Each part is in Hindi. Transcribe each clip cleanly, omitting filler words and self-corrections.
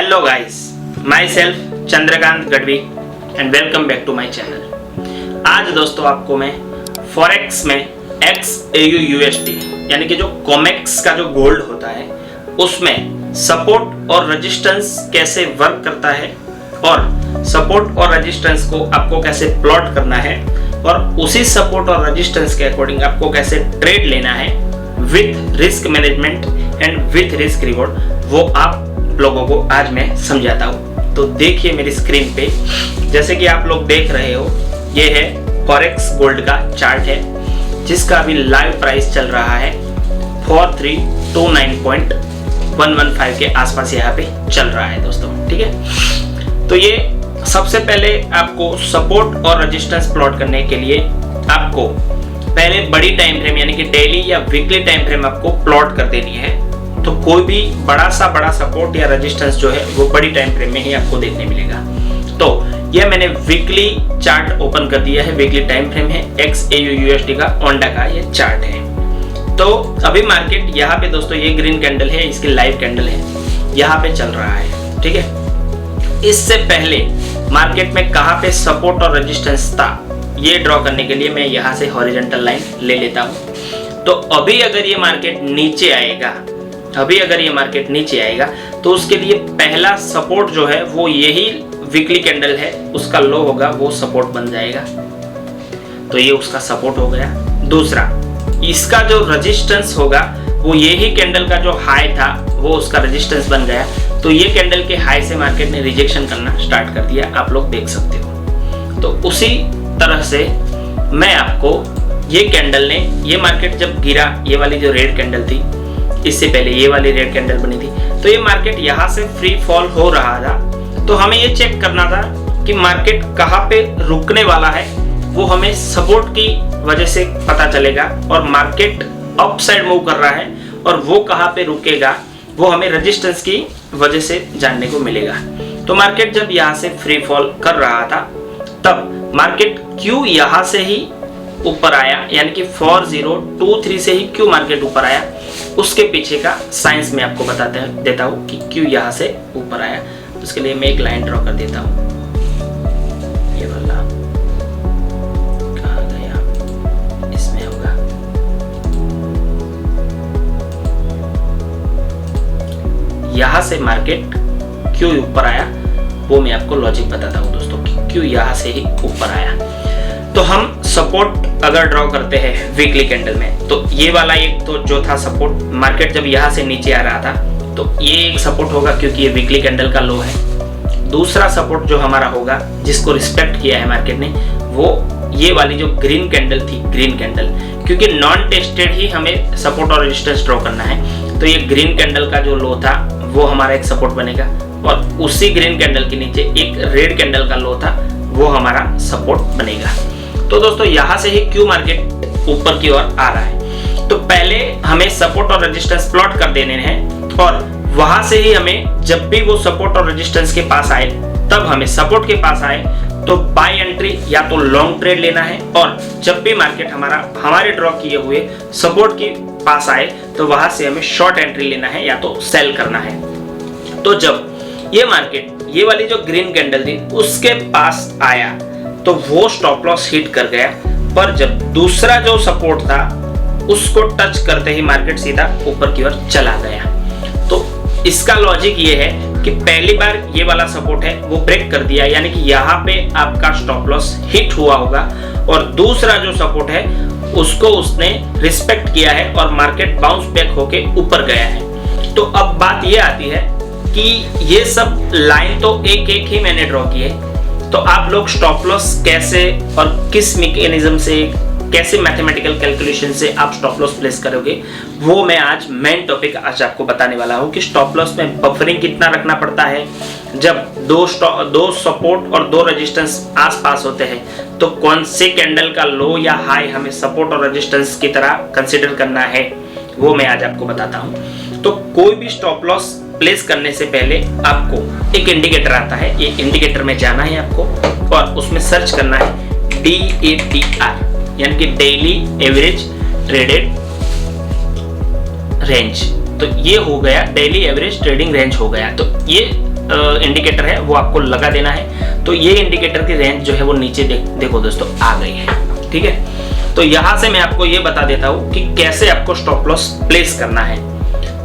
Hello guys, myself Chandrakant Gadhvi and welcome back to my channel. आज दोस्तों आपको मैं फॉरेक्स में XAUUSD यानी कि जो कॉमेक्स का जो गोल्ड होता है उसमें सपोर्ट और रेजिस्टेंस कैसे वर्क करता है और सपोर्ट और रेजिस्टेंस को आपको कैसे प्लॉट करना है और उसी सपोर्ट और रेजिस्टेंस के अकॉर्डिंग आपको कैसे ट्रेड लेना है with risk management and with risk reward, वो आप लोगों को आज मैं समझाता हूँ। तो देखिए मेरी स्क्रीन पे, जैसे कि आप लोग देख रहे हो, ये है फॉरेक्स गोल्ड का चार्ट है जिसका अभी लाइव प्राइस चल रहा है 4329.115 के आसपास यहाँ पे चल रहा है दोस्तों। ठीक है, तो ये सबसे पहले आपको सपोर्ट और रेजिस्टेंस प्लॉट करने के लिए आपको पहले बड़ी टाइम फ्रेम यानी कि डेली या वीकली टाइम फ्रेम आपको प्लॉट कर देनी है। तो कोई भी बड़ा सपोर्ट या रेजिस्टेंस जो है वो बड़ी टाइम फ्रेम में ही आपको देखने मिलेगा। तो ये मैंने वीकली चार्ट ओपन कर दिया है, वीकली टाइम फ्रेम है, XAUUSD का ओंडा का ये चार्ट है। तो अभी मार्केट यहाँ पे दोस्तों, ये ग्रीन कैंडल है, इसकी लाइव कैंडल है, यहाँ पे चल रहा है। ठीक है, इससे पहले मार्केट में कहाँ पे सपोर्ट और रेजिस्टेंस था ये ड्रॉ करने के लिए मैं यहाँ से हॉरिजॉन्टल लाइन ले लेता हूँ। तो अभी अगर ये मार्केट नीचे आएगा, तो उसके लिए पहला सपोर्ट जो है वो यही वीकली कैंडल है, उसका लो होगा, वो सपोर्ट बन जाएगा। तो ये उसका सपोर्ट हो गया। दूसरा, इसका जो रेजिस्टेंस होगा वो यही कैंडल का जो हाई था वो उसका रेजिस्टेंस बन गया। तो ये कैंडल के हाई से मार्केट ने रिजेक्शन करना स्टार्ट कर दिया, आप लोग देख सकते हो। तो उसी तरह से मैं आपको ये कैंडल ने, ये मार्केट जब गिरा, ये वाली जो रेड कैंडल थी, इससे पहले ये वाली रेड कैंडल बनी थी, तो ये मार्केट यहाँ से फ्री फॉल हो रहा था। तो हमें ये चेक करना था कि मार्केट कहाँ पे रुकने वाला है, वो हमें सपोर्ट की वजह से पता चलेगा, और मार्केट अप साइड मूव कर रहा है और वो कहाँ पे रुकेगा वो हमें रेजिस्टेंस की वजह से जानने को मिलेगा। तो मार्केट जब यहाँ से फ्री फॉल कर रहा था तब मार्केट क्यों यहाँ से ही ऊपर आया, यानी कि 4023 से ही क्यों मार्केट ऊपर आया, उसके पीछे का साइंस मैं आपको देता हूँ कि क्यों यहाँ से ऊपर आया। उसके लिए मैं एक लाइन ड्रॉ कर देता हूँ। ये वाला कहाँ गया, इसमें होगा। यहाँ से मार्केट क्यों ऊपर आया वो मैं आपको लॉजिक बताता हूँ दोस्तों कि क्यों यहाँ से ही ऊपर आया। तो हम सपोर्ट अगर ड्रॉ करते हैं वीकली कैंडल में, तो ये वाला एक तो जो था सपोर्ट, मार्केट जब यहाँ से नीचे आ रहा था तो ये एक सपोर्ट होगा क्योंकि ये वीकली कैंडल का लो है। दूसरा सपोर्ट जो हमारा होगा, जिसको रिस्पेक्ट किया है मार्केट ने, वो ये वाली जो ग्रीन कैंडल थी, ग्रीन कैंडल, क्योंकि नॉन टेस्टेड ही हमें सपोर्ट और रेजिस्टेंस ड्रॉ करना है। तो ये ग्रीन कैंडल का जो लो था वो हमारा एक सपोर्ट बनेगा, और उसी ग्रीन कैंडल के नीचे एक रेड कैंडल का लो था, वो हमारा सपोर्ट बनेगा। तो दोस्तों यहाँ से ही क्यों मार्केट ऊपर की ओर आ रहा है, तो पहले हमें सपोर्ट और रेजिस्टेंस प्लॉट कर देने हैं, और वहां से ही हमें जब भी वो सपोर्ट और रेजिस्टेंस के पास आए, तब हमें सपोर्ट के पास आए तो बाय एंट्री या तो लॉन्ग ट्रेड लेना है, और जब भी मार्केट हमारे ड्रॉ किए हुए सपोर्ट के पास आए तो वहां से हमें शॉर्ट एंट्री लेना है या तो सेल करना है। तो जब ये मार्केट, ये वाली जो ग्रीन कैंडल थी, उसके पास आया तो वो स्टॉप लॉस हिट कर गया, पर जब दूसरा जो सपोर्ट था उसको टच करते ही मार्केट सीधा ऊपर की ओर चला गया। तो इसका लॉजिक ये है कि पहली बार ये वाला सपोर्ट है वो ब्रेक कर दिया, यानी कि यहाँ पे आपका स्टॉप लॉस हिट हुआ होगा, और दूसरा जो सपोर्ट है उसको उसने रिस्पेक्ट किया है और मार्केट बाउंस बैक होके ऊपर गया है। तो अब बात ये आती है कि ये सब लाइन तो एक एक ही मैंने ड्रॉ की है, तो आप लोग स्टॉप लॉस कैसे और किस मैकेनिज्म से, कैसे मैथमेटिकल कैलकुलेशन से आप स्टॉप लॉस प्लेस करोगे, वो मैं आज मेन टॉपिक आज आपको बताने वाला हूँ कि स्टॉप लॉस में बफरिंग कितना रखना पड़ता है, जब दो सपोर्ट और दो रेजिस्टेंस आसपास होते हैं तो कौन से कैंडल का लो या हाई हमें सपोर्ट और रेजिस्टेंस की तरह कंसिडर करना है, वो मैं आज आपको बताता हूँ। तो कोई भी स्टॉप लॉस प्लेस करने से पहले आपको एक इंडिकेटर आता है, ये इंडिकेटर में जाना है आपको, और उसमें सर्च करना है DATR, यानी कि डेली एवरेज ट्रेडेड रेंज। तो ये हो गया डेली एवरेज ट्रेडिंग रेंज हो गया। तो ये इंडिकेटर है वो आपको लगा देना है। तो ये इंडिकेटर की रेंज जो है वो नीचे देखो दोस्तों आ गई है, ठीक है। तो यहाँ से मैं आपको ये बता देता हूँ कि कैसे आपको स्टॉप लॉस प्लेस करना है।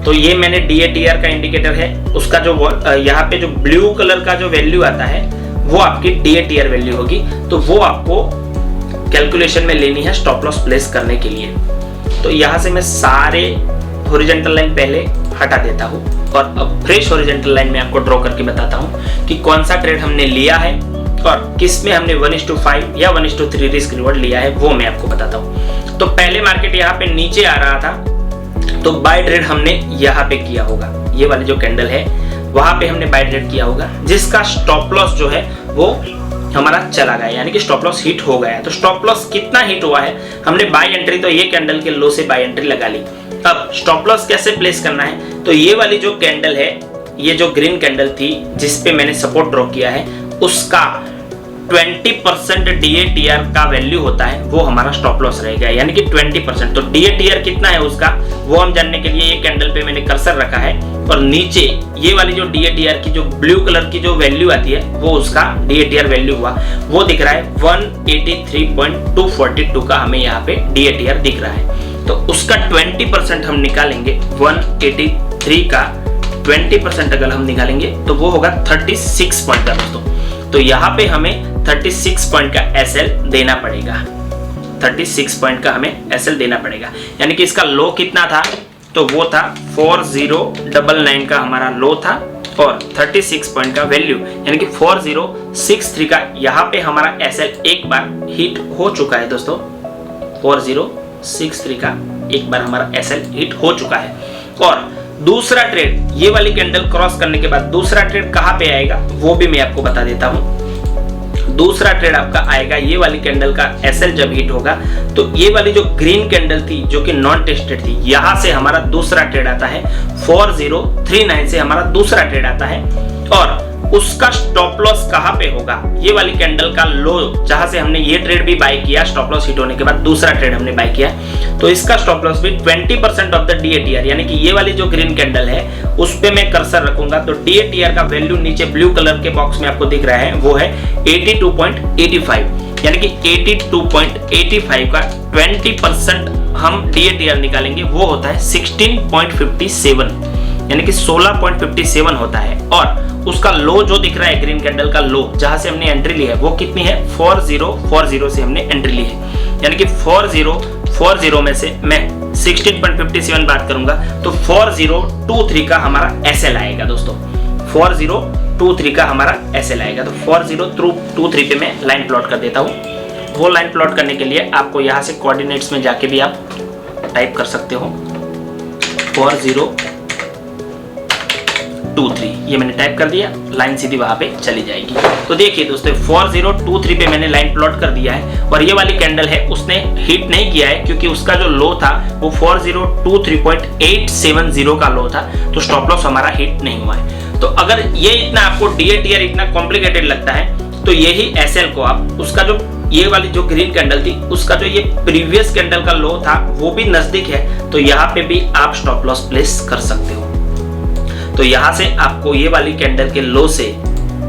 तो ये मैंने DATR का इंडिकेटर है, उसका जो यहाँ पे जो ब्लू कलर का जो वैल्यू आता है वो आपकी DATR वैल्यू होगी। तो वो आपको कैलकुलेशन में लेनी है स्टॉप लॉस प्लेस करने के लिए। तो यहाँ से मैं सारे हॉरिजॉन्टल लाइन पहले हटा देता हूँ और अब फ्रेश हॉरिजॉन्टल लाइन में आपको ड्रॉ करके बताता हूँ कि कौन सा ट्रेड हमने लिया है और किस में हमने 1:5 या 1:3 रिस्क रिवॉर्ड लिया है, वो मैं आपको बताता हूँ। तो पहले मार्केट यहाँ पे नीचे आ रहा था, तो बाय ट्रेड हमने यहाँ पे किया होगा, ये वाली जो कैंडल है वहां पे हमने बाय ट्रेड किया होगा, जिसका स्टॉप लॉस जो है वो हमारा चला गया, यानी कि स्टॉप लॉस हिट हो गया है। तो स्टॉप लॉस कितना हिट हुआ है, हमने बाय एंट्री तो ये कैंडल के लो से बाय एंट्री लगा ली। अब स्टॉप लॉस कैसे प्लेस करना है, तो ये वाली जो कैंडल है, ये जो ग्रीन कैंडल थी जिसपे मैंने सपोर्ट ड्रॉ किया है, उसका 20% DATR का वैल्यू होता है, वो हमारा स्टॉप लॉस रहेगा, यानी कि 20%। तो DATR कितना है उसका, वो हम जानने के लिए ये कैंडल पे मैंने कर्सर रखा है और नीचे ये वाली जो DATR की जो ब्लू कलर की जो वैल्यू आती है वो उसका DATR वैल्यू हुआ, वो दिख रहा है 183.242 का हमें यहाँ पे DATR दिख रहा है। तो उसका 20% हम निकालेंगे, 183 का 20% अगर हम निकालेंगे तो वो होगा 36 पॉइंट का दोस्तों। तो यहाँ पे हमें 36 पॉइंट का SL देना पड़ेगा, 36 पॉइंट का हमें SL देना पड़ेगा, यानी कि इसका लो कितना था, तो वो था 4099 का हमारा लो था और 36 पॉइंट का वैल्यू यानी कि 4063 का यहाँ पे हमारा SL एक बार हिट हो चुका है दोस्तों। 4063 का एक बार हमारा SL हिट हो चुका है। और दूसरा ट्रेड, ये वाली कैंडल क्रॉस करने के बाद दूसरा ट्रेड कहाँ पे आएगा वो भी मैं आपको बता देता हूँ। दूसरा ट्रेड आपका आएगा, ये वाली कैंडल का SL जब हिट होगा तो ये वाली जो ग्रीन कैंडल थी जो कि नॉन टेस्टेड थी, यहाँ से हमारा दूसरा ट्रेड आता है, 4039 से हमारा दूसरा ट्रेड आता है और उसका स्टॉप लॉस कहाँ पे होगा, ये वाली कैंडल का लो जहां से हमने ये ट्रेड भी बाय किया, स्टॉप लॉस हिट होने के बाद दूसरा ट्रेड हमने बाय किया, तो इसका स्टॉप लॉस भी 20% ऑफ द DATR, यानी कि ये वाली जो ग्रीन कैंडल है उस पे मैं कर्सर रखूंगा। तो DATR का वैल्यू नीचे ब्लू कलर के बॉक्स में आपको दिख रहा है, वो है 82.85, यानी कि 82.85 का 20% हम DATR निकालेंगे, वो होता है 16.57, यानी कि 16.57 होता है। और उसका लो जो दिख रहा है ग्रीन कैंडल का लो जहां से हमने एंट्री ली है वो कितनी है, 4040 से हमने एंट्री ली है, यानी कि 4040 में से मैं 16.57 बात करूंगा तो 4023 का हमारा SL आएगा दोस्तों, 4023 का हमारा SL आएगा। तो 4023 पे मैं लाइन प्लॉट कर देता हूँ। वो लाइन प्लॉट करने के लिए आपको यहाँ से कोऑर्डिनेट्स में जाके भी आप टाइप कर सकते हो 4023, ये मैंने टाइप कर दिया, लाइन सीधी वहां पे चली जाएगी। तो देखिए दोस्तों 4023 पे मैंने लाइन प्लॉट कर दिया है और ये वाली कैंडल है उसने हिट नहीं किया है क्योंकि उसका जो लो था वो 4023.870 का लो था, तो स्टॉप लॉस हमारा हिट नहीं हुआ है। तो अगर ये इतना आपको DATR इतना कॉम्प्लिकेटेड लगता है तो यही SL को आप उसका जो ये वाली जो ग्रीन कैंडल थी उसका जो ये प्रीवियस कैंडल का लो था वो भी नजदीक है, तो यहाँ पे भी आप स्टॉप लॉस प्लेस कर सकते हो। तो यहाँ से आपको ये वाली कैंडल के लो से,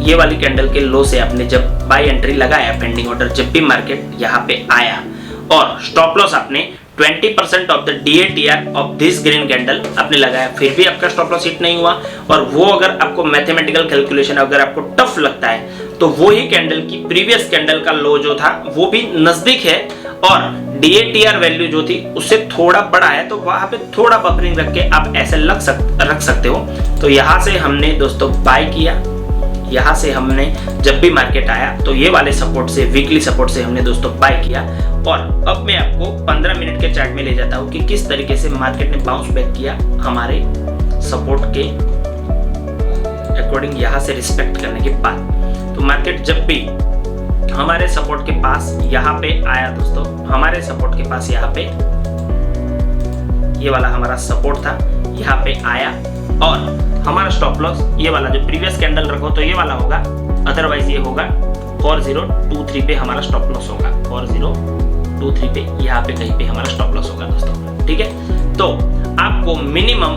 ये वाली कैंडल के लो से आपने जब बाय एंट्री लगाया पेंडिंग ऑर्डर, जब भी मार्केट यहाँ पे आया और स्टॉप लॉस आपने 20% of the DATR of this green candle आपने लगाया, फिर भी आपका स्टॉप लॉस हिट नहीं हुआ, और वो अगर आपको मैथमेटिकल कैलकुलेशन अगर आपको टफ लगता है तो वो ही कैंडल की प्रीवियस कैंडल का लो जो था वो भी नजदीक है और DATR वैल्यू जो थी उससे थोड़ा बड़ा है, तो वहां पे थोड़ा बफरिंग रख के आप SL रख सकते हो। तो यहाँ से हमने दोस्तों बाय किया, यहाँ से हमने जब भी मार्केट आया तो ये वाले सपोर्ट से, वीकली सपोर्ट से हमने दोस्तों बाय किया। और अब मैं आपको 15 मिनट के चार्ट में ले जाता हूँ कि किस तरीके से मार्केट ने बाउंस बैक किया हमारे सपोर्ट के अकॉर्डिंग, यहाँ से रिस्पेक्ट करने के बाद। तो मार्केट जब भी हमारे सपोर्ट के पास यहाँ पे आया दोस्तों, हमारे सपोर्ट के पास यहाँ पे ये वाला हमारा सपोर्ट था, यहाँ पे आया और हमारा स्टॉप लॉस ये वाला जो प्रीवियस कैंडल रखो तो ये वाला होगा, अदरवाइज ये होगा 4023 पे हमारा स्टॉप लॉस होगा, 4023 पे यहाँ पे कहीं पे हमारा स्टॉप लॉस होगा दोस्तों, ठीक है। तो आपको मिनिमम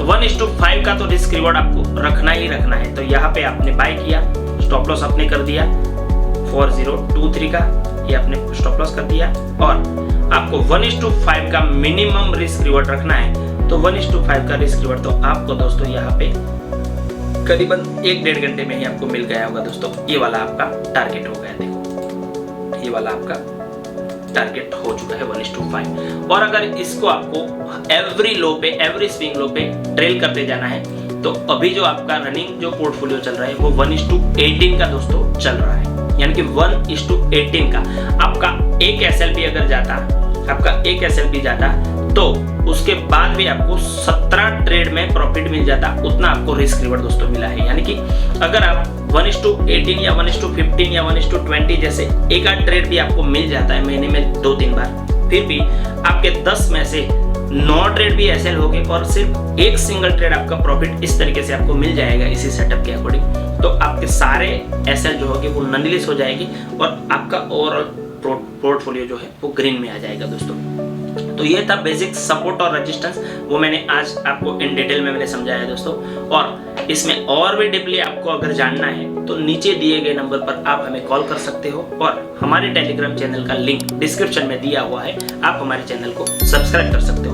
1:5 का तो रिस्क रिवॉर्ड आपको रखना ही रखना है। तो यहाँ पे आपने बाय किया, स्टॉप लॉस आपने कर दिया 4023 का, ये आपने स्टॉप लॉस कर दिया। और आपको 1:5 का मिनिमम रिस्क रिवॉर्ड रखना है। तो 1:5 का रिस्क रिवॉर्ड तो आपको दोस्तों यहाँ पे करीबन 1-1.5 घंटे में ही आपको मिल गया होगा दोस्तों। ये वाला आपका टारगेट हो गया, देखो ये वाला आपका टारगेट हो चुका है 1:5। और अगर इसको आपको एवरी लो पे, एवरी स्विंग लो पे ट्रेल करते जाना है, तो अभी जो आपका रनिंग जो पोर्टफोलियो चल रहा है वो 1:18 का दोस्तों चल रहा है। यानी कि 1:18 का आपका एक SLP अगर जाता, आपका एक SLP जाता तो उसके बाद भी आपको 17 ट्रेड में प्रॉफिट मिल जाता। उतना आपको रिस्क रिवॉर्ड दोस्तों मिला है। यानी कि अगर आप 1:18 या 1:15 या 1:20 जैसे एक आध ट्रेड भी आपको मिल जाता है महीने में 2-3 बार, फिर भी आपके 10 में से 9 ट्रेड भी ऐसे हो गए और सिर्फ एक सिंगल ट्रेड आपका प्रॉफिट इस तरीके से आपको मिल जाएगा इसी सेटअप के अकॉर्डिंग, तो आपके सारे एसएल जो होगी वो नॉनलिस्ट हो जाएगी और आपका ओवरऑल पोर्टफोलियो जो है वो ग्रीन में आ जाएगा दोस्तों। तो ये था बेसिक सपोर्ट और रेजिस्टेंस, वो मैंने आज आपको इन डिटेल में मैंने समझाया दोस्तों। और इसमें और भी डीपली आपको अगर जानना है तो नीचे दिए गए नंबर पर आप हमें कॉल कर सकते हो और हमारे टेलीग्राम चैनल का लिंक डिस्क्रिप्शन में दिया हुआ है, आप हमारे चैनल को सब्सक्राइब कर सकते हो।